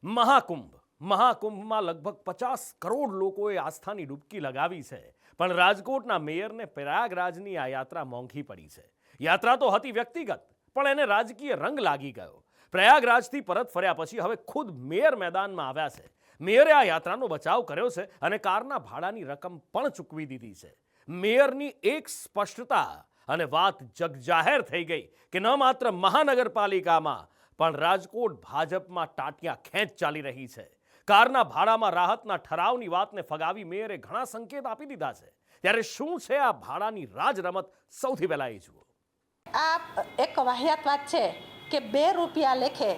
મહાકુંભમાં લગભગ 50 કરોડ લોકોએ આસ્થાની ડૂબકી લગાવી છે, પણ રાજકોટના મેયરને પ્રયાગરાજની આ યાત્રા મોંઘી પડી છે. યાત્રા તો હતી વ્યક્તિગત, પણ એને રાજકીય રંગ લાગી ગયો. પ્રયાગરાજથી પરત ફર્યા પછી હવે ખુદ મેયર મેદાનમાં આવ્યા છે. મેયરે આ યાત્રાનો બચાવ કર્યો છે અને કારના ભાડાની રકમ પણ ચૂકવી દીધી છે. મેયરની એક સ્પષ્ટતા અને વાત જગજાહેર થઈ ગઈ કે ન માત્ર મહાનગરપાલિકામાં પણ રાજકોટ ભાજપમાં ટાટિયા ખેંચ ચાલી રહી છે. કારના ભાડામાં રાહતના ઠરાવની વાતને ફગાવી મેયરે ઘણા સંકેત આપી દીધા છે. ત્યારે શું છે આ ભાડાની રાજ રમત? સૌથી પહેલા એ જુઓ. આ એક વાહિયાત વાત છે કે 2 રૂપિયા લેખે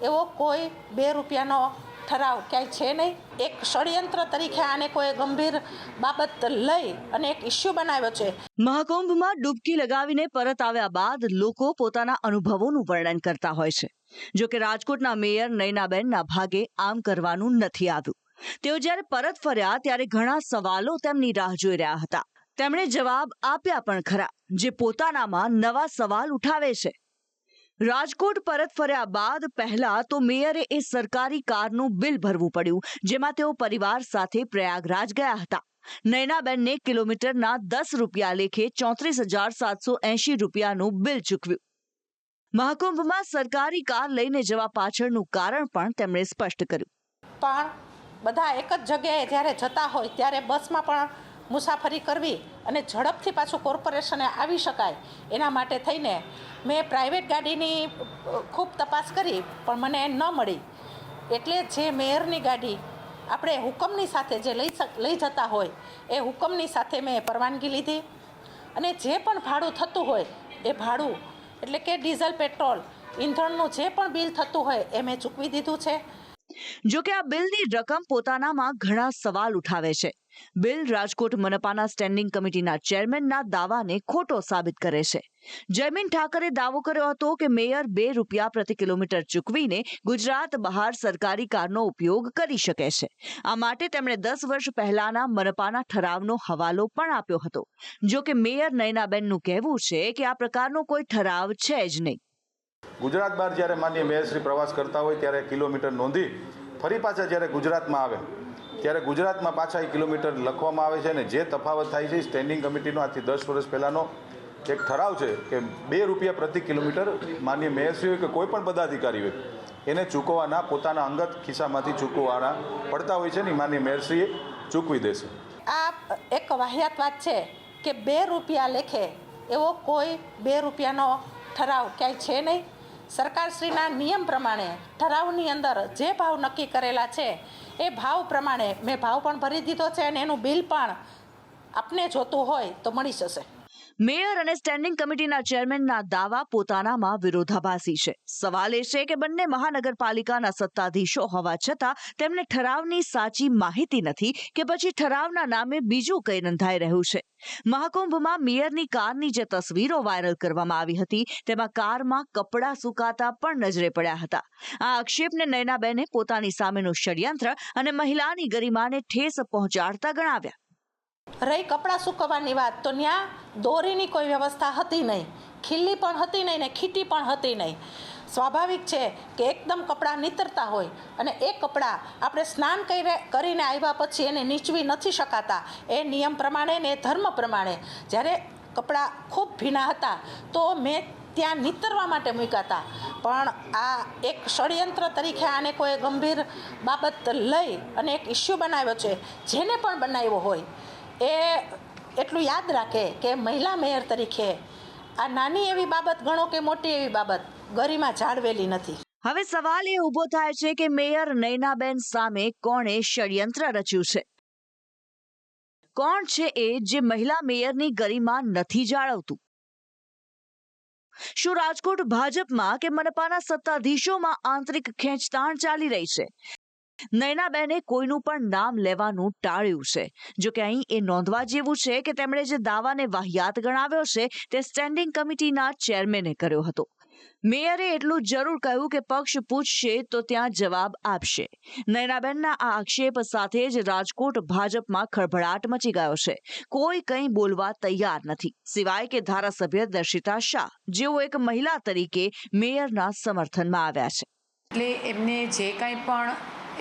એવો કોઈ 2 રૂપિયાનો ઠરાવ ક્યાંય છે નહીં. એક ષડયંત્ર તરીકે આને કોઈ ગંભીર બાબત લઈ અને એક ઇસ્યુ બનાવ્યો છે. મહાકુંભમાં ડૂબકી લગાવીને પરત આવ્યા બાદ લોકો પોતાના અનુભવોનું વર્ણન કરતા હોય છે. જો કે રાજકોટના મેયર નયનાબેનના ભાગે આમ કરવાનું નથી આવ્યું. તેઓ જ્યારે પરત ફર્યા ત્યારે ઘણા સવાલો તેમની રાહ જોઈ રહ્યા હતા. તેમણે જવાબ આપ્યા પણ ખરા, જે પોતાનામાં નવા સવાલ ઉઠાવે છે. રાજકોટ પરત ફર્યા બાદ પહેલા તો મેયરે એ સરકારી કારનું બિલ ભરવું પડ્યું, જેમાં તેઓ પરિવાર સાથે પ્રયાગરાજ ગયા હતા. નયનાબેનને કિલોમીટરના 10 રૂપિયા લેખે 34,780 રૂપિયાનું બિલ ચૂકવ્યું. મહાકુંભમાં સરકારી કાર લઈને જવા પાછળનું કારણ પણ તેમણે સ્પષ્ટ કર્યું. પણ બધા એક જ જગ્યાએ જ્યારે જતા હોય ત્યારે બસમાં પણ મુસાફરી કરવી અને ઝડપથી પાછું કોર્પોરેશને આવી શકાય એના માટે થઈને મેં પ્રાઇવેટ ગાડીની ખૂબ તપાસ કરી, પણ મને ન મળી. એટલે જે મેયરની ગાડી આપણે હુકમની સાથે જે લઈ જતા હોય એ હુકમની સાથે મેં પરવાનગી લીધી અને જે પણ ભાડું થતું હોય એ ભાડું એટલે કે ડીઝલ, પેટ્રોલ, ઈંધણનું જે પણ બિલ થતું હોય એ મેં ચૂકવી દીધું છે. જો કે આ બિલની રકમ પોતાનામાં ઘણા સવાલ ઉઠાવે છે. બિલ રાજકોટ મનપાના સ્ટેન્ડિંગ કમિટીના ચેરમેનના દાવાને ખોટો સાબિત કરે છે. જયમીન ઠાકરે દાવો કર્યો હતો કે મેયર 2 રૂપિયા પ્રતિ કિલોમીટર ચૂકવીને ગુજરાત બહાર સરકારી કારનો ઉપયોગ કરી શકે છે. આ માટે તેમણે 10 વર્ષ પહેલાના મનપાના ઠરાવનો હવાલો પણ આપ્યો હતો. જો કે મેયર નયનાબેનનું કહેવું છે કે આ પ્રકારનો કોઈ ઠરાવ છે જ નહીં. ગુજરાત બહાર જ્યારે માનનીય મેયરશ્રી પ્રવાસ કરતા હોય ત્યારે કિલોમીટર નોંધી ફરી પાછા જ્યારે ગુજરાતમાં આવે ત્યારે ગુજરાતમાં પાછા એ કિલોમીટર લખવામાં આવે છે અને જે તફાવત થાય છે સ્ટેન્ડિંગ કમિટીનો આજથી 10 વર્ષ પહેલાંનો એક ઠરાવ છે કે 2 રૂપિયા પ્રતિ કિલોમીટર માનનીય મેયરશ્રી હોય કે કોઈ પણ પદાધિકારી હોય એને ચૂકવવાના, પોતાના અંગત ખિસ્સામાંથી ચૂકવવાના પડતા હોય છે ને માનનીય મેયરશ્રીએ ચૂકવી દેશે. આ એક વાહિયાત વાત છે કે 2 રૂપિયા લેખે એવો કોઈ 2 રૂપિયાનો ઠરાવ ક્યાંય છે નહીં. સરકારશ્રીના નિયમ પ્રમાણે ઠરાવની અંદર જે ભાવ નક્કી કરેલા છે એ ભાવ પ્રમાણે મેં ભાવ પણ ભરી દીધો છે અને એનું બિલ પણ આપને જોતું હોય તો મળી જશે. મેયર અને સ્ટેન્ડિંગ કમિટીના ચેરમેનના દાવા પોતાનામાં વિરોધાભાસી છે. સવાલ એ છે કે બંને મહાનગરપાલિકાના સત્તાધીશો હોવા છતાં તેમને ઠરાવની સાચી માહિતી નથી કે પછી ઠરાવના નામે બીજું કંઈ નોંધાઈ રહ્યું છે. મહાકુંભમાં મેયરની કારની જે તસવીરો વાયરલ કરવામાં આવી હતી તેમાં કારમાં કપડાં સુકાતા પણ નજરે પડ્યા હતા. આ આક્ષેપને નયનાબેને પોતાની સામેનું ષડયંત્ર અને મહિલાની ગરિમાને ઠેસ પહોંચાડતા ગણાવ્યા. રહી કપડાં સૂકવવાની વાત, તો ત્યાં દોરીની કોઈ વ્યવસ્થા હતી નહીં, ખીલ્લી પણ હતી નહીં ને ખીટી પણ હતી નહીં. સ્વાભાવિક છે કે એકદમ કપડાં નીતરતા હોય અને એ કપડાં આપણે સ્નાન કરીને આવ્યા પછી એને નીચવી નથી શકાતા. એ નિયમ પ્રમાણે ને ધર્મ પ્રમાણે જ્યારે કપડાં ખૂબ ભીના હતા તો મેં ત્યાં નીતરવા માટે મૂક્યા હતા. પણ આ એક ષડયંત્ર તરીકે આને કોઈ ગંભીર બાબત લઈ અને એક ઇસ્યુ બનાવ્યો છે. જેને પણ બનાવ્યો હોય એ એટલું યાદ રાખે કે મહિલા મેયર તરીકે આ નાની એવી બાબત ગણો કે મોટી એવી બાબત, ગરિમા જાળવેલી નથી. હવે સવાલ એ ઊભો થાય છે કે મેયર નયનાબેન સામે કોણે ષડયંત્ર રચ્યું છે? કોણ છે એ જે મહિલા મેયરની ગરિમા નથી જાળવતું? શું રાજકોટ ભાજપમાં કે મનપાના સત્તાધીશોમાં આંતરિક ખેંચતાણ ચાલી રહી છે? નયનાબેને કોઈનું પણ નામ લેવાનું ટાળ્યું છે. જો કે અહીં એ નોંધવા જેવું છે કે તેમણે જે દાવાને વાહિયાત ગણાવ્યો છે તે સ્ટેન્ડિંગ કમિટીના ચેરમેને કર્યો હતો. મેયરે એટલું જરૂર કહ્યું કે પક્ષ પૂછશે તો ત્યાં જવાબ આપશે. નયનાબેનના આ આક્ષેપ સાથે જ રાજકોટ ભાજપમાં ખળભળાટ મચી ગયો છે. કોઈ કંઈ બોલવા તૈયાર નથી, સિવાય કે ધારાસભ્ય દર્શિતા શાહ, જેઓ એક મહિલા તરીકે મેયરના સમર્થનમાં આવ્યા છે. એટલે એમને જે કાંઈ પણ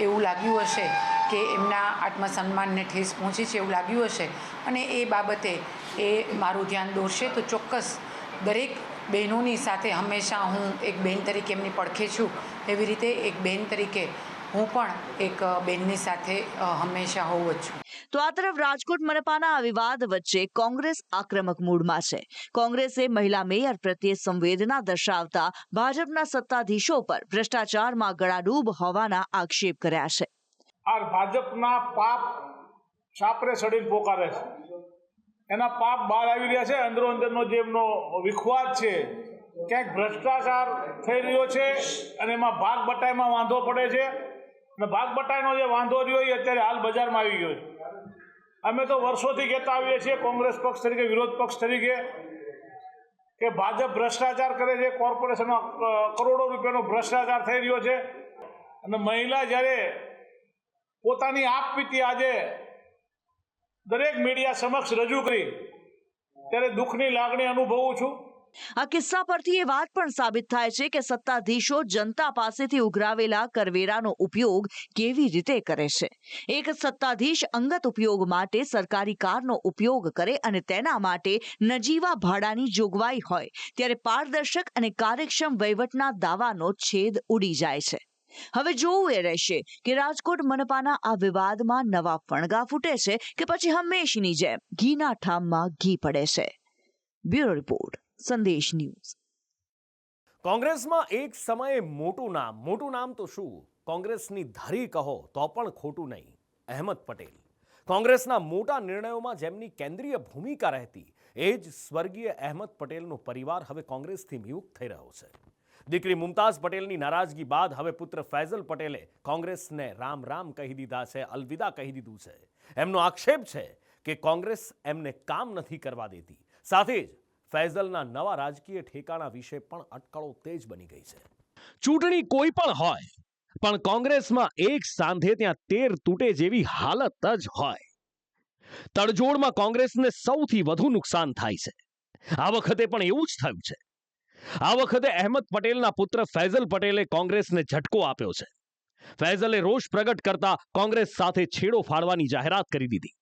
એવું લાગ્યું હશે કે એમના આત્મસન્માનને ઠેસ પહોંચી છે એવું લાગ્યું હશે અને એ બાબતે એ મારું ધ્યાન દોરશે તો ચોક્કસ દરેક બહેનોની સાથે હંમેશા હું એક બહેન તરીકે એમની પડખે છું, એવી રીતે એક બહેન તરીકે હું પણ એક બહેનની સાથે હંમેશા હોઉં જ છું. તો આ તરફ રાજકોટ મનપાના આ વિવાદ વચ્ચે કોંગ્રેસ આક્રમક મૂડમાં છે. કોંગ્રેસે મહિલા મેયર પ્રત્યે સંવેદના દર્શાવતા ભાજપના સત્તાધીશો પર ભ્રષ્ટાચારમાં ગળાડૂબ હોવાના આક્ષેપ કર્યા છે. આ ભાજપના પાપ સાપરે સડીને પોકારે છે, એના પાપ બહાર આવી રહ્યા છે. અંદરો અંદરનો જે એમનો વિખવાદ છે, ક્યાંક ભ્રષ્ટાચાર થઈ રહ્યો છે અને એમાં ભાગ બટાઈમાં વાંધો પડે છે અને ભાગ બટાઈનો જે વાંધો રહ્યો એ અત્યારે હાલ બજારમાં આવી ગયો છે. અમે તો વર્ષોથી કહેતા આવીએ છીએ કોંગ્રેસ પક્ષ તરીકે, વિરોધ પક્ષ તરીકે, કે ભાજપ ભ્રષ્ટાચાર કરે છે, કોર્પોરેશનમાં કરોડો રૂપિયાનો ભ્રષ્ટાચાર થઈ રહ્યો છે અને મહિલા જ્યારે પોતાની આપવીતી આજે દરેક મીડિયા સમક્ષ રજૂ કરી ત્યારે દુઃખની લાગણી અનુભવું છું. આ કિસ્સા પરથી એ વાત પણ સાબિત થાય છે કે સત્તાધીશો જનતા પાસેથી ઉઘરાવેલા કરવેરાનો ઉપયોગ કેવી રીતે કરે છે. એક સત્તાધીશ અંગત ઉપયોગ માટે સરકારી કારનો ઉપયોગ કરે અને તેના માટે નજીવા ભાડાની જોગવાઈ હોય ત્યારે પારદર્શક અને કાર્યક્ષમ વહીવટના દાવાનો છેદ ઉડી જાય છે. હવે જોવું એ રહેશે કે રાજકોટ મનપાના આ વિવાદમાં નવા ફણગા ફૂટે છે કે પછી હંમેશની જેમ ઘીના ઠામમાં ઘી પડે છે. બ્યુરો રિપોર્ટ, સંદેશ ન્યૂઝ. કોંગ્રેસમાં એક સમયે મોટું નામ તો શું, કોંગ્રેસની ધરી કહો તો પણ ખોટું નહીં, અહેમદ પટેલ. કોંગ્રેસના મોટા નિર્ણયોમાં જેમની કેન્દ્રીય ભૂમિકા રહેતી એ જ સ્વર્ગીય અહેમદ પટેલનો પરિવાર હવે કોંગ્રેસથી વિમુખ થઈ રહ્યો છે. દીકરી મુમતાઝ પટેલની નારાજગી બાદ હવે પુત્ર ફૈઝલ પટેલે કોંગ્રેસને રામ રામ કહી દીધા છે, અલવિદા કહી દીધું છે. એમનો આક્ષેપ છે કે કોંગ્રેસ એમને કામ નથી કરવા દેતી. સાથે જ ફૈઝલના નવા રાજકીય ઠેકાણા વિશે પણ અટકળો તેજ બની ગઈ છે. ચૂંટણી કોઈ પણ હોય, પણ કોંગ્રેસમાં એક સાંધે ત્યાં 13 તૂટે જેવી હાલત જ હોય. તડજોડમાં કોંગ્રેસને સૌથી વધુ નુકસાન થાય છે. આ વખતે પણ એવું જ થયું છે. આ વખતે અહેમદ પટેલના પુત્ર ફૈઝલ પટેલે કોંગ્રેસને ઝટકો આપ્યો છે. ફૈઝલે રોષ પ્રગટ કરતા કોંગ્રેસ સાથે છેડો ફાડવાની જાહેરાત કરી દીધી.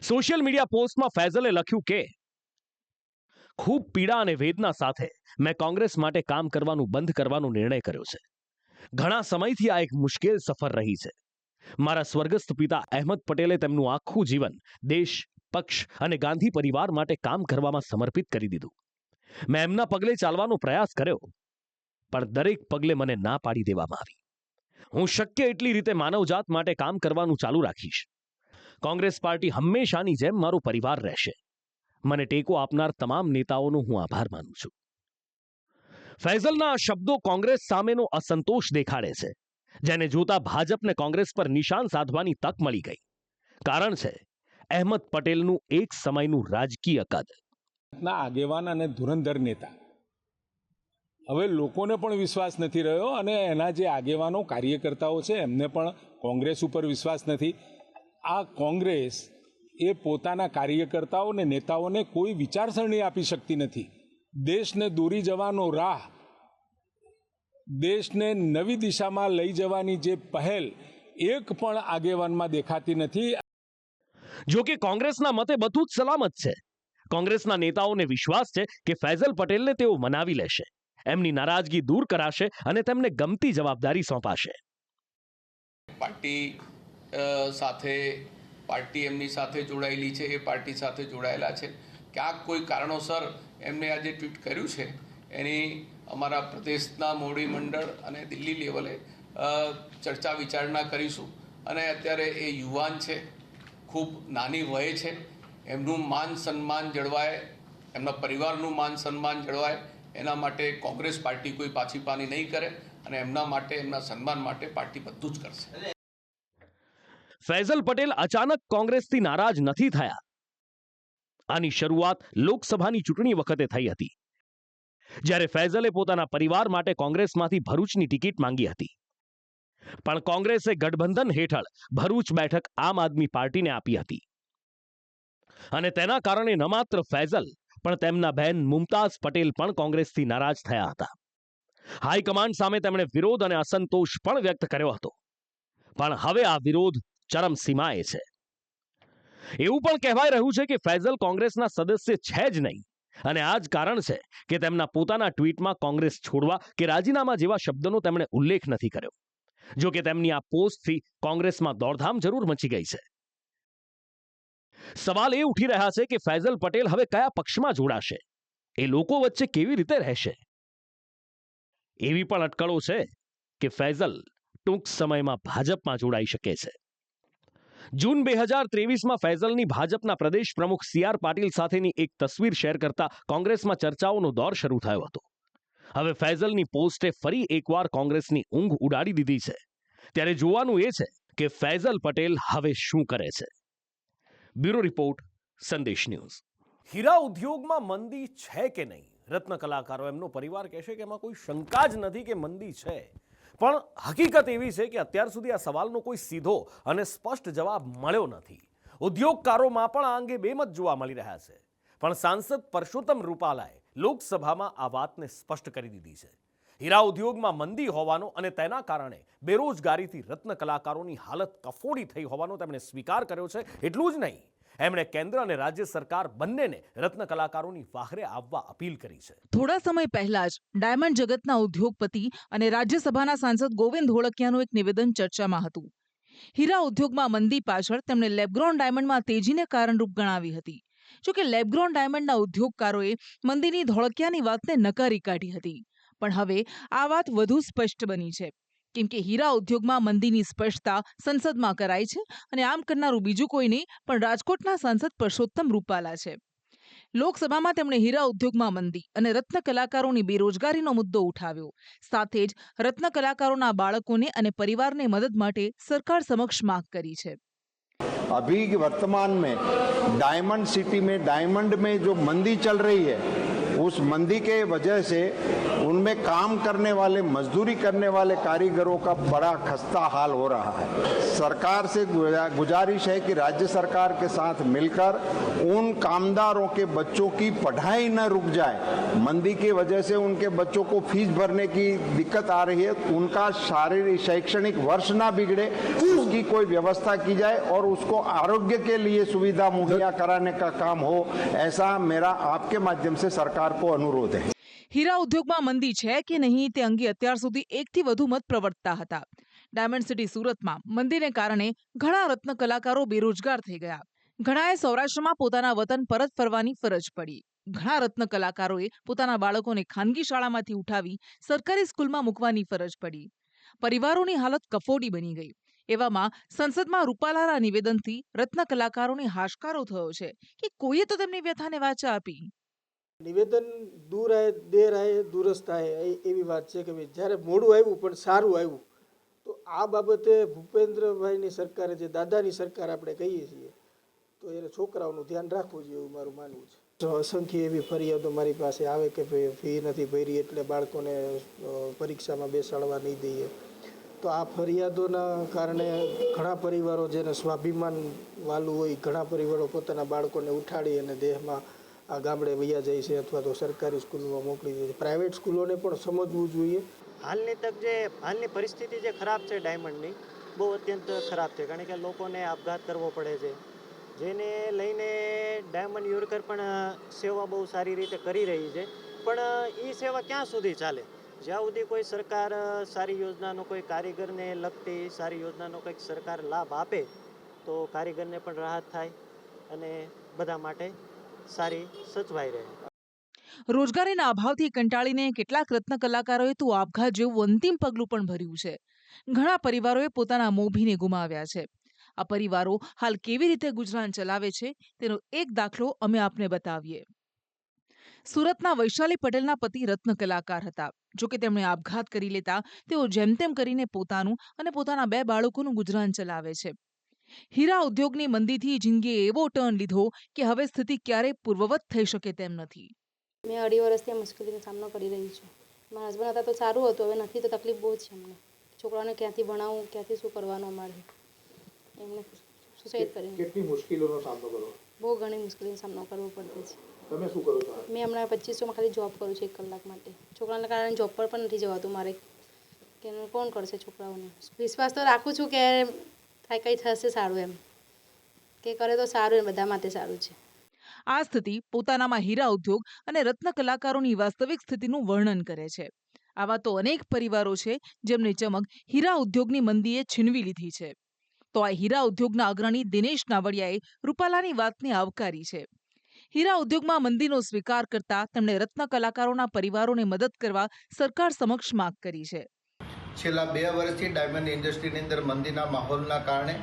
સોશિયલ મીડિયા પોસ્ટમાં ફૈઝલે લખ્યું કે ખૂબ પીડા અને વેદના સાથે મેં કોંગ્રેસ માટે કામ કરવાનું બંધ કરવાનો નિર્ણય કર્યો છે. ઘણા સમયથી આ એક મુશ્કેલ સફર રહી છે. મારા સ્વર્ગસ્થ પિતા અહેમદ પટેલે તેમનું આખું જીવન દેશ, પક્ષ અને ગાંધી પરિવાર માટે કામ કરવામાં સમર્પિત કરી દીધું. મેં એમના પગલે ચાલવાનો પ્રયાસ કર્યો, પણ દરેક પગલે મને ના પાડી દેવામાં આવી. હું શક્ય એટલી રીતે માનવજાત માટે કામ કરવાનું ચાલુ રાખીશ. કોંગ્રેસ પાર્ટી હંમેશાની જેમ મારો પરિવાર રહેશે. મને ટેકો આપનાર તમામ નેતાઓનો હું આભાર માનું છું. ફૈઝલના આ શબ્દો કોંગ્રેસ સામેનો અસંતોષ દેખાડે છે, જેને જોતા ભાજપને કોંગ્રેસ પર નિશાન સાધવાની તક મળી ગઈ. કારણ છે અહેમદ પટેલનું એક સમયનું રાજકીય કદ. આગેવાન અને ધુરંધર નેતા. હવે લોકોને પણ વિશ્વાસ નથી રહ્યો અને એના જે આગેવાનો, કાર્યકર્તાઓ છે એમને પણ કોંગ્રેસ ઉપર વિશ્વાસ નથી. આ કોંગ્રેસ એ પોતાના કાર્યકર્તાઓ અને નેતાઓને કોઈ વિચારસરણી આપી શકતી નથી. દેશને દોરી જવાનો રાહ, દેશને નવી દિશામાં લઈ જવાની જે પહેલ એક પણ આગેવાનમાં દેખાતી નથી. જો કે કોંગ્રેસના મતે બધું જ સલામત છે. કોંગ્રેસના નેતાઓને વિશ્વાસ છે કે ફૈઝલ પટેલને તેઓ મનાવી લેશે, એમની નારાજગી દૂર કરાશે અને તેમને ગમતી જવાબદારી સોંપાશે. પાર્ટી એમની સાથે જોડાયેલી છે, એ પાર્ટી સાથે જોડાયેલા છે. ક્યાંક કોઈ કારણોસર એમને આ જે ટ્વીટ કર્યું છે એની અમારા પ્રદેશના મોવડી મંડળ અને દિલ્હી લેવલે ચર્ચા વિચારણા કરીશું. અને અત્યારે એ યુવાન છે, ખૂબ નાની વયે છે, એમનું માન સન્માન જળવાય, એમના પરિવારનું માન સન્માન જળવાય, એના માટે કોંગ્રેસ પાર્ટી કોઈ પાછીપાની નહીં કરે અને એમના માટે, એમના સન્માન માટે પાર્ટી બધું જ કરશે. ફૈઝલ પટેલ અચાનક કોંગ્રેસથી નારાજ નથી થયા. આની શરૂઆત લોકસભાની ચૂંટણી વખતે થઈ હતી, જ્યારે ફૈઝલે પોતાના પરિવાર માટે કોંગ્રેસમાંથી ભરૂચની ટિકિટ માંગી હતી. પણ કોંગ્રેસે ગઠબંધન હેઠળ ભરૂચ બેઠક આમ આદમી પાર્ટીને આપી હતી અને તેના કારણે ન માત્ર ફૈઝલ પણ તેમના બહેન મુમતાઝ પટેલ પણ કોંગ્રેસથી નારાજ થયા હતા. હાઈકમાન્ડ સામે તેમણે વિરોધ અને અસંતોષ પણ વ્યક્ત કર્યો હતો. પણ હવે આ વિરોધ ચરમસીમાએ છે. એવું પણ કહેવાય રહ્યું છે કે ફૈઝલ કોંગ્રેસના સદસ્ય છે જ નહીં અને આ જ કારણ છે કે તેમના પોતાના ટ્વીટમાં કોંગ્રેસ છોડવા કે રાજીનામા જેવા શબ્દનો તેમણે ઉલ્લેખ નથી કર્યો. જો કે તેમની આ પોસ્ટથી કોંગ્રેસમાં દોડધામ જરૂર મચી ગઈ છે. સવાલ એ ઉઠી રહ્યા છે કે ફૈઝલ પટેલ હવે કયા પક્ષમાં જોડાશે, એ લોકો વચ્ચે કેવી રીતે રહેશે. એવી પણ અટકળો છે કે ફૈઝલ ટૂંક સમયમાં ભાજપમાં જોડાઈ શકે છે. જૂન 2023માં ફૈઝલની ભાજપના પ્રદેશ પ્રમુખ CR પાટીલ સાથેની એક તસવીર શેર કરતા કોંગ્રેસમાં ચર્ચાઓનો દોર શરૂ થયો હતો. હવે ફૈઝલની પોસ્ટે ફરી એકવાર કોંગ્રેસની ઊંઘ ઉડાડી દીધી છે. ત્યારે જોવાનું એ છે કે ફૈઝલ પટેલ હવે શું કરે છે. બ્યુરો રિપોર્ટ, સંદેશ ન્યૂઝ. હીરા ઉદ્યોગમાં મંદી છે કે નહીં? રત્ન કલાકારો, એમનો પરિવાર કહેશે કે એમાં કોઈ શંકા જ નથી કે મંદી છે. પણ હકીકત એવી છે કે અત્યાર સુધી આ સવાલનો કોઈ સીધો અને સ્પષ્ટ જવાબ મળ્યો નથી. ઉદ્યોગકારોમાં પણ આ અંગે બેમત જોવા મળી રહ્યા છે. પણ સાંસદ પરસોત્તમ રૂપાલાએ લોકસભામાં આ વાતને સ્પષ્ટ કરી દીધી છે. હીરા ઉદ્યોગમાં મંદી હોવાનો અને તેના કારણે બેરોજગારીથી રત્ન કલાકારોની હાલત કફોડી થઈ હોવાનો તેમણે સ્વીકાર કર્યો છે. એટલું જ નહીં, એમણે કેન્દ્ર અને રાજ્ય સરકાર બંનેને રત્ન કલાકારોની વાહરે આવવા અપીલ કરી છે. થોડા સમય પહેલા જ ડાયમંડ જગતના ઉદ્યોગપતિ અને રાજ્યસભાના સાંસદ ગોવિંદ ધોળકિયાનું એક નિવેદન ચર્ચામાં હતું. હીરા ઉદ્યોગમાં મંદી પાછળ તેમણે લેબગ્રોન ડાયમંડમાં તેજીને કારણરૂપ ગણાવી હતી. જોકે લેબગ્રોન ડાયમંડના ઉદ્યોગકારોએ મંદીની ધોળકિયાની વાતને નકારી કાઢી હતી. પણ હવે આ વાત વધુ સ્પષ્ટ બની છે, કેમ કે હીરા ઉદ્યોગમાં મંદીની સ્પષ્ટતા સંસદમાં કરાઈ છે અને આમ કરનારું બીજું કોઈ નહીં પણ રાજકોટના સાંસદ પરસોત્તમ રૂપાલા છે. લોકસભામાં તેમણે હીરા ઉદ્યોગમાં મંદી અને રત્ન કલાકારોની બેરોજગારીનો મુદ્દો ઉઠાવ્યો. સાથે જ રત્ન કલાકારોના બાળકોને અને પરિવારને મદદ માટે સરકાર સમક્ષ માંગ કરી છે. अभी वर्तमान में डायमंड सिटी में डायमंड में जो मंदी चल रही है, उस मंदी के वजह से उनमें काम करने वाले, मजदूरी करने वाले कारीगरों का बड़ा खस्ता हाल हो रहा है. सरकार से गुजारिश है कि राज्य सरकार के साथ मिलकर उन कामदारों के बच्चों की पढ़ाई न रुक जाए. मंदी की वजह से उनके बच्चों को फीस भरने की दिक्कत आ रही है. उनका शारीरिक शैक्षणिक वर्ष ना बिगड़े, उसकी कोई व्यवस्था की जाए और उसको आरोग्य के लिए सुविधा मुहैया कराने का काम हो, ऐसा मेरा आपके माध्यम से सरकार को अनुरोध है. હીરા ઉદ્યોગમાં મંદી છે કે નહીં તે અંગે અત્યાર સુધી એકથી વધુ મત પ્રવર્તતા હતા. ડાયમંડ સિટી સુરતમાં મંદીને કારણે ઘણા રત્ન કલાકારો બેરોજગાર થઈ ગયા. ઘણાએ સૌરાષ્ટ્રમાં પોતાના વતન પરત ફરવાની ફરજ પડી. ઘણા રત્ન કલાકારોએ પોતાના બાળકોને ખાનગી શાળામાંથી ઉઠાવી સરકારી સ્કૂલમાં મૂકવાની ફરજ પડી. પરિવારોની હાલત કફોડી બની ગઈ. એવામાં સંસદમાં રૂપાલાના નિવેદનથી રત્ન કલાકારોને હાશકારો થયો છે કે કોઈએ તો તેમની વ્યથાને વાચા આપી. નિવેદન દૂર આયે દેર આયે દુરસ્ત આયે એવી વાત છે કે જ્યારે મોડું આવ્યું પણ સારું આવ્યું. તો આ બાબતે ભૂપેન્દ્રભાઈની સરકારે, જે દાદાની સરકાર આપણે કહીએ છીએ, તો એને છોકરાઓનું ધ્યાન રાખવું જોઈએ એવું મારું માનવું છે. તો અસંખ્ય એવી ફરિયાદો મારી પાસે આવે કે ભાઈ ફી નથી ભરી એટલે બાળકોને પરીક્ષામાં બેસાડવા નહીં દઈએ. તો આ ફરિયાદોના કારણે ઘણા પરિવારો જેને સ્વાભિમાન વાલું હોય, ઘણા પરિવારો પોતાના બાળકોને ઉઠાડી અને દેહમાં આ ગામડે વૈયા જાય છે અથવા તો સરકારી સ્કૂલમાં મોકલી દે છે. પ્રાઇવેટ સ્કૂલોને પણ સમજવું જોઈએ. હાલની પરિસ્થિતિ જે ખરાબ છે ડાયમંડની, બહુ અત્યંત ખરાબ છે. કારણ કે લોકોને આપઘાત કરવો પડે છે, જેને લઈને ડાયમંડ યુર્કર પણ સેવા બહુ સારી રીતે કરી રહી છે. પણ એ સેવા ક્યાં સુધી ચાલે? જ્યાં સુધી કોઈ સરકાર સારી યોજનાનો, કોઈ કારીગરને લગતી સારી યોજનાનો કંઈક સરકાર લાભ આપે તો કારીગરને પણ રાહત થાય અને બધા માટે સારી સચવાઈ રહે. રોજગારીના અભાવથી કંટાળીને કેટલાક રત્ન કલાકારોએ તો આપઘાત જેવું અંતિમ પગલું પણ ભર્યું છે. ઘણા પરિવારોએ પોતાના મોભીને ગુમાવ્યા છે. આ પરિવારો હાલ કેવી રીતે ગુજરાન ચલાવે છે તેનો એક દાખલો અમે આપને બતાવીએ. સુરતના વૈશાલી પટેલના પતિ રત્ન કલાકાર હતા. જોકે તેમણે આપઘાત કરી લેતા તેઓ જેમ તેમ કરીને પોતાનું અને પોતાના 2 બાળકોનું ગુજરાન ચલાવે છે. હીરા ઉદ્યોગની મંદીથી જિંદગીએ એવો ટર્ન લીધો કે હવે સ્થિતિ ક્યારેય પૂર્વવત થઈ શકે તેમ નથી. મેં 2.5 વર્ષથી મુશ્કેલીનો સામનો કરી રહી છું. મારા હસબન્ડ હતા તો સારું હતું, હવે નથી તો તકલીફ બહુ છે અમને. છોકરાઓને ક્યાંથી ભણાવવું, ક્યાંથી શું કરવાનું અમારે. એમને સુસાઇડ કરીને. કેટલી મુશ્કેલીઓનો સામનો કરો? બહુ ઘણી મુશ્કેલીનો સામનો કરવો પડે છે. તમે શું કરો છો? મેં હમણાં 2500માં ખાલી જોબ કરું છું 1 કલાક માટે. છોકરાના કારણે જોબ પર પણ નથી જવાતું મારે. કે એનું કોણ કરશે છોકરાઓને. વિશ્વાસ તો રાખું છું કે કંઈ થશે સારું એમ, કે કરે તો સારું એમ, બધા માટે સારું છે. આ સ્થિતિ પોતાનામાં હીરા ઉદ્યોગ અને રત્ન કલાકારોની વાસ્તવિક સ્થિતિનું વર્ણન કરે છે. આવા તો અનેક પરિવારો છે જેમની ચમક હીરા ઉદ્યોગની મંદીએ છીનવી લીધી છે. તો આ હીરા ઉદ્યોગના અગ્રણી દિનેશ નાવડિયાએ રૂપાલાની વાતને આવકારી છે. હીરા ઉદ્યોગમાં મંદીનો સ્વીકાર કરતા તેમણે રત્ન કલાકારોના પરિવારોને મદદ કરવા સરકાર સમક્ષ માંગ કરી છે. છેલ્લા 2 વર્ષથી ડાયમંડ ઇન્ડસ્ટ્રીની અંદર મંદીના માહોલના કારણે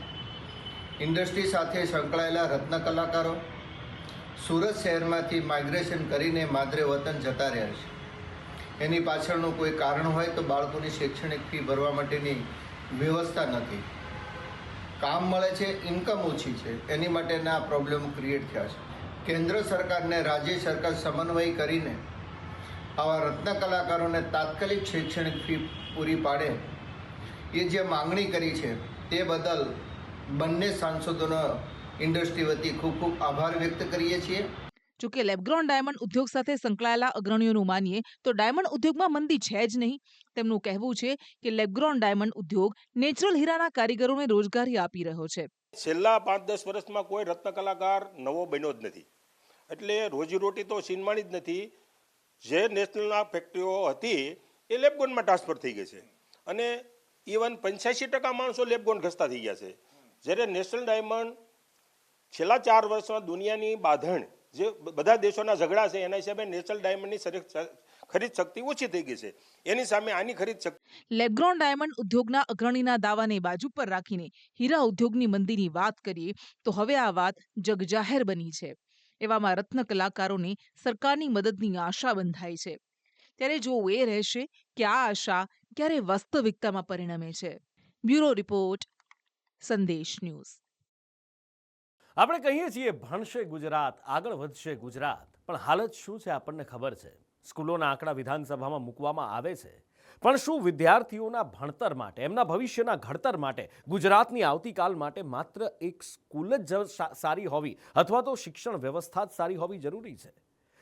ઇન્ડસ્ટ્રી સાથે સંકળાયેલા રત્ન કલાકારો સુરત શહેરમાંથી માઇગ્રેશન કરીને માદરે વતન જતા રહ્યા છે. એની પાછળનું કોઈ કારણ હોય તો બાળકોની શૈક્ષણિક ફી ભરવા માટેની વ્યવસ્થા નથી, કામ મળે છે, ઇન્કમ ઓછી છે, એની માટેના પ્રોબ્લેમ ક્રિએટ થયા છે. કેન્દ્ર સરકારને રાજ્ય સરકાર સમન્વય કરીને આવા રત્ન કલાકારોને તાત્કાલિક શૈક્ષણિક ફી પૂરી પાડે એ જે માંગણી કરી છે તે બદલ બંને સાંસદોનો ઇન્ડસ્ટ્રી વતી ખૂબ ખૂબ આભાર વ્યક્ત કરીએ છીએ. જોકે લેબગ્રોન ડાયમંડ ઉદ્યોગ સાથે સંકળાયેલા અગ્રણીઓનું માનીએ તો ડાયમંડ ઉદ્યોગમાં મંદી છે જ નહીં. તેમનું કહેવું છે કે લેબગ્રોન ડાયમંડ ઉદ્યોગ નેચરલ હીરાના કારીગરોને રોજગારી આપી રહ્યો છે. છેલ્લા 5-10 વર્ષમાં કોઈ રત્ન કલાકાર નવો બન્યો જ નથી, એટલે રોજીરોટી તો સીનમાણી જ નથી. જે નેશનલના ફેક્ટરીઓ હતી એ લેબગોનમાં ટ્રાન્સફર થઈ ગઈ છે અને ઇવન 85% માણસો લેબગોન ઘસતા થઈ ગયા છે. જ્યારે નેશનલ ડાયમંડ છેલ્લા 4 વર્ષમાં દુનિયાની બાંધણ જે બધા દેશોના ઝઘડા છે એના હિસાબે નેશનલ ડાયમંડની ખરીદ શક્તિ ઓછી થઈ ગઈ છે. એની સામે આની ખરીદ શક્તિ. લેબગ્રોન ડાયમંડ ઉદ્યોગના અગ્રણીના દાવાને બાજુ પર રાખીને હીરા ઉદ્યોગની મંદીની વાત કરીએ તો હવે આ વાત જગજાહેર બની છે. એવામાં રત્ન કલાકારોને સરકારની મદદની આશા બંધાઈ છે. ત્યારે જોવું એ રહેશે કે આ આશા ક્યારે વાસ્તવિકતામાં પરિણમે છે. બ્યુરો રિપોર્ટ, સંદેશ ન્યૂઝ. આપણે કહીએ છીએ ભણશે ગુજરાત, આગળ વધશે ગુજરાત, પણ હાલત શું છે આપણને ખબર છે. સ્કૂલોના આંકડા વિધાનસભામાં મૂકવામાં આવે છે, પણ શું વિદ્યાર્થીઓના ભણતર માટે, એમના ભવિષ્યના ઘડતર માટે, ગુજરાતની આવતીકાલ માટે માત્ર એક સ્કૂલ જ સારી હોવી અથવા તો શિક્ષણ વ્યવસ્થા જ સારી હોવી જરૂરી છે?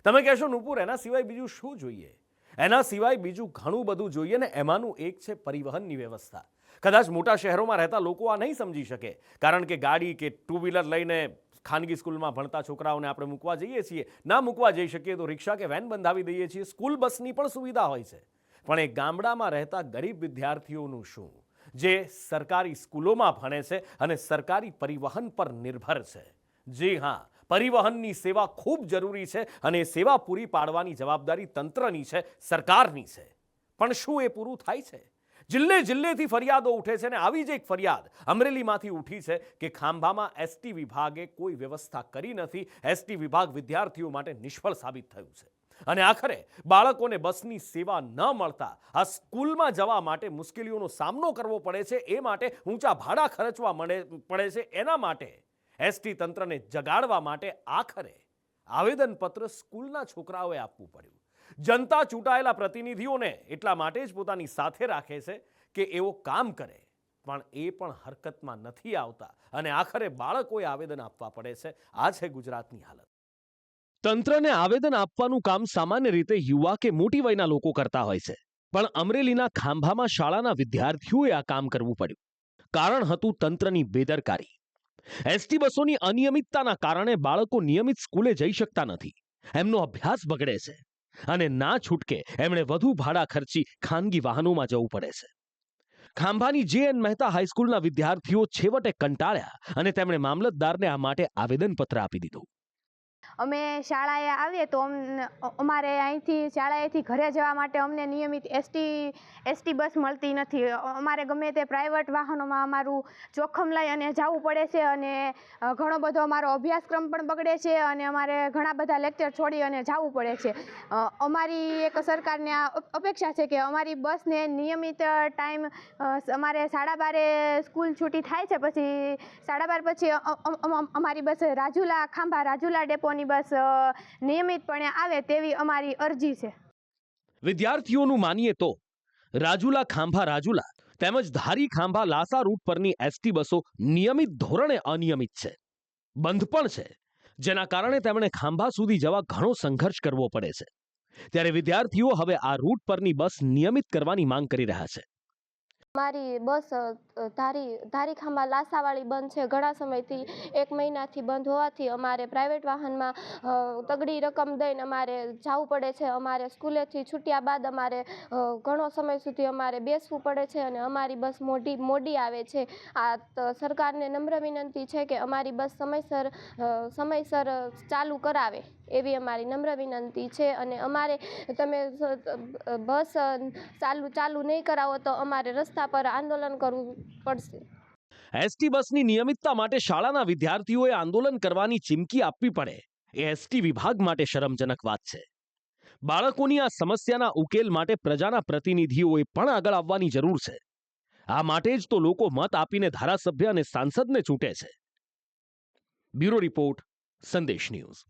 તમે કહેશો નુપુર, એના સિવાય બીજું શું જોઈએ? એના સિવાય બીજું ઘણું બધું જોઈએ ને એમાંનું એક છે પરિવહનની વ્યવસ્થા. કદાચ મોટા શહેરોમાં રહેતા લોકો આ નહીં સમજી શકે, કારણ કે ગાડી કે 2 વ્હીલર લઈને ખાનગી સ્કૂલમાં ભણતા છોકરાઓને આપણે મૂકવા જઈએ છીએ. ના મૂકવા જઈ શકીએ તો રિક્ષા કે વેન બંધાવી દઈએ છીએ. સ્કૂલ બસની પણ સુવિધા હોય છે. પણ એ ગામડામાં રહેતા ગરીબ વિદ્યાર્થીઓનું શું, જે સરકારી સ્કૂલોમાં ભણે છે અને સરકારી પરિવહન પર નિર્ભર છે? જી હા, પરિવહનની સેવા ખૂબ જરૂરી છે અને એ સેવા પૂરી પાડવાની જવાબદારી તંત્રની છે, સરકારની છે. પણ શું એ પૂરું થાય છે? જિલ્લે જિલ્લેથી ફરિયાદો ઉઠે છે અને આવી જ એક ફરિયાદ અમરેલીમાંથી ઉઠી છે કે ખાંભામાં એસટી વિભાગે કોઈ વ્યવસ્થા કરી નથી. એસટી વિભાગ વિદ્યાર્થીઓ માટે નિષ્ફળ સાબિત થયું છે અને આખરે બાળકોને બસની સેવા ન મળતા આ સ્કૂલમાં જવા માટે મુશ્કેલીઓનો સામનો કરવો પડે છે. એ માટે ઊંચા ભાડા ખર્ચવા પડે છે. એના માટે એસટી તંત્રને જગાડવા માટે આખરે આવેદનપત્ર સ્કૂલના છોકરાઓએ આપવું પડ્યું. જનતા ચૂંટાયેલા પ્રતિનિધિઓને એટલા માટે જ પોતાની સાથે રાખે છે કે એઓ કામ કરે, પણ એ પણ હરકતમાં નથી આવતા અને આખરે બાળકોએ આવેદન આપવા પડે છે. આ છે ગુજરાતની હાલત. તંત્રને આવેદન આપવાનું કામ સામાન્ય રીતે યુવા કે મોટી વયના લોકો કરતા હોય છે, પણ અમરેલીના ખાંભામાં શાળાના વિદ્યાર્થીઓએ આ કામ કરવું પડ્યું. કારણ હતું તંત્રની બેદરકારી. એસટી બસોની અનિયમિતતાના કારણે બાળકો નિયમિત સ્કૂલે જઈ શકતા નથી. એમનો અભ્યાસ બગડે છે અને ના છૂટકે એમણે વધુ ભાડા ખર્ચી ખાનગી વાહનોમાં જવું પડે છે. ખાંભાની જે.એન. મહેતા હાઈસ્કૂલના વિદ્યાર્થીઓ છેવટે કંટાળ્યા અને તેમણે મામલતદારને આ માટે આવેદનપત્ર આપી દીધું. અમે શાળાએ આવીએ તો અમારે અહીંથી શાળાએથી ઘરે જવા માટે અમને નિયમિત એસટી બસ મળતી નથી. અમારે ગમે તે પ્રાઇવેટ વાહનોમાં અમારું જોખમ લઈ અને જવું પડે છે અને ઘણો બધો અમારો અભ્યાસક્રમ પણ બગડે છે અને અમારે ઘણા બધા લેક્ચર છોડી અને જવું પડે છે. અમારી એક સરકારને અપેક્ષા છે કે અમારી બસને નિયમિત ટાઈમ અમારે 12:30 સ્કૂલ છૂટી થાય છે, પછી 12:30 પછી અમારી બસ ખાંભા રાજુલા ડેપોની બસ નિયમિતપણે આવે તેવી અમારી અરજી છે. વિદ્યાર્થીઓનું માનીએ તો રાજુલા ખાંભા રાજુલા તેમજ ધારી ખાંભા લાસા રૂટ પરની એસટી બસો નિયમિત ધોરણે અનિયમિત છે, બંધ પણ છે, જેના કારણે તેમણે ખાંભા સુધી જવા ઘણો સંઘર્ષ કરવો પડે છે. ત્યારે વિદ્યાર્થીઓ હવે આ રૂટ પરની બસ નિયમિત કરવાની માંગ કરી રહ્યા છે. મારી બસ ધારીખામાં લાસાવાળી બંધ છે. ઘણા સમયથી 1 મહિનાથી બંધ હોવાથી અમારે પ્રાઇવેટ વાહનમાં તગડી રકમ દઈને અમારે જવું પડે છે. અમારે સ્કૂલેથી છૂટ્યા બાદ અમારે ઘણો સમય સુધી અમારે બેસવું પડે છે અને અમારી બસ મોડી આવે છે. આ સરકારને નમ્ર વિનંતી છે કે અમારી બસ સમયસર ચાલુ કરાવે એવી અમારી નમ્ર વિનંતી છે. અને અમારે તમે બસ ચાલુ નહીં કરાવો તો અમારે રસ્તા પર આંદોલન કરવું પડશે. એસટી બસની નિયમિતતા માટે શાળાના વિદ્યાર્થીઓએ આંદોલન કરવાની ચીમકી આપવી પડે એ એસટી વિભાગ માટે શરમજનક વાત છે. બાળકોની આ સમસ્યાના ઉકેલ માટે પ્રજાના પ્રતિનિધિઓએ પણ આગળ આવવાની જરૂર છે. આ માટે જ તો લોકો મત આપીને ધારાસભ્ય અને સાંસદને ચૂંટે છે. બ્યુરો રિપોર્ટ, સંદેશ ન્યૂઝ.